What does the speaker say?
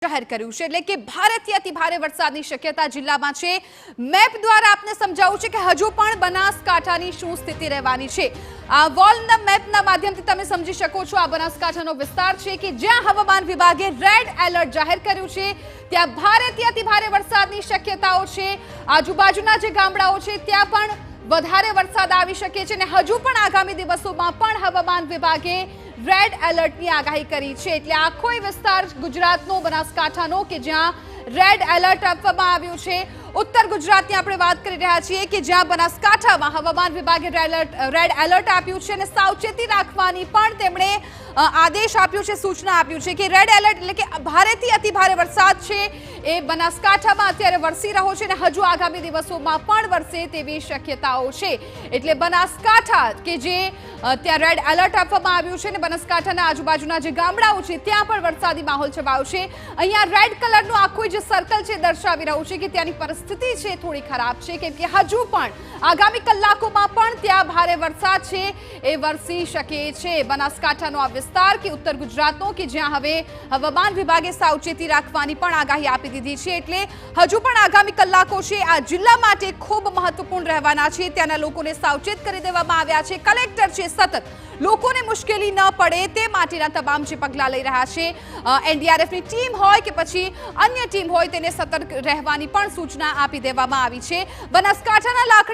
જાહેર કર્યું છે એટલે કે ભારેથી અતિ ભારે વરસાદની શક્યતા જિલ્લામાં છે। મેપ દ્વારા આપને સમજાવું છે કે હજુ પણ બનાસકાંઠાની શું સ્થિતિ રહેવાની છે। આ વોલના મેપના માધ્યમથી તમે સમજી શકો છો। આ બનાસકાંઠાનો વિસ્તાર છે કે જ્યાં હવામાન વિભાગે રેડ એલર્ટ જાહેર કર્યું છે। ત્યાં ભારેથી અતિ ભારે વરસાદની શક્યતાઓ છે। આજુબાજુના જે ગામડાઓ છે ત્યાં પણ વધારે વરસાદ આવી શકે છે અને હજુ પણ આગામી દિવસોમાં પણ હવામાન વિભાગે રેડ એલર્ટની આગાહી કરી છે। એટલે આખો વિસ્તાર ગુજરાતનો બનાસકાંઠાનો કે જ્યાં રેડ એલર્ટ આપવામાં આવ્યું છે। ઉત્તર ગુજરાતની આપણે વાત કરી રહ્યા છીએ કે જ્યાં બનાસકાંઠામાં હવામાન વિભાગે રેડ એલર્ટ આપ્યું છે અને સાવચેતી રાખવાની પણ તેમણે આદેશ આપ્યો છે, સૂચના આપ્યું છે કે રેડ એલર્ટ એટલે કે ભારેથી અતિ ભારે વરસાદ છે એ બનાસકાંઠામાં અત્યારે વરસી રહ્યો છે અને હજુ આગામી દિવસોમાં પણ વરસે તેવી શક્યતાઓ છે। એટલે બનાસકાંઠા કે જે ત્યાં રેડ એલર્ટ આપવામાં આવ્યું છે અને બનાસકાંઠાના આજુબાજુના જે ગામડાઓ છે ત્યાં પણ વરસાદી માહોલ છવાયો છે। અહીંયા રેડ કલરનું આખું જે સર્કલ છે દર્શાવી રહ્યું છે કે ત્યાંની પરિસ્થિતિ છે થોડી ખરાબ છે કેમ કે હજુ પણ આગામી કલાકોમાં પણ ત્યાં ભારે વરસાદ છે એ વરસી શકે છે। બનાસકાંઠાનો આ વિસ્તાર કે ઉત્તર ગુજરાતનો કે જ્યાં હવે હવામાન વિભાગે સાવચેતી રાખવાની પણ આગાહી આપી દીધી છે। એટલે હજુ પણ આગામી કલાકો છે આ જિલ્લા માટે ખૂબ મહત્વપૂર્ણ રહેવાના છે। ત્યાંના લોકોને સાવચેત કરી દેવામાં આવ્યા છે। કલેક્ટર છે સતત લોકોને મુશ્કેલી ન પડે તે માટેના તમામ જે પગલાં લઈ રહ્યા છે। એનડીઆરએફની ટીમ હોય કે પછી અન્ય ટીમ હોય તેને સતર્ક રહેવાની પણ સૂચના આપી દેવામાં આવી છે। બનાસકાંઠાના લાખણી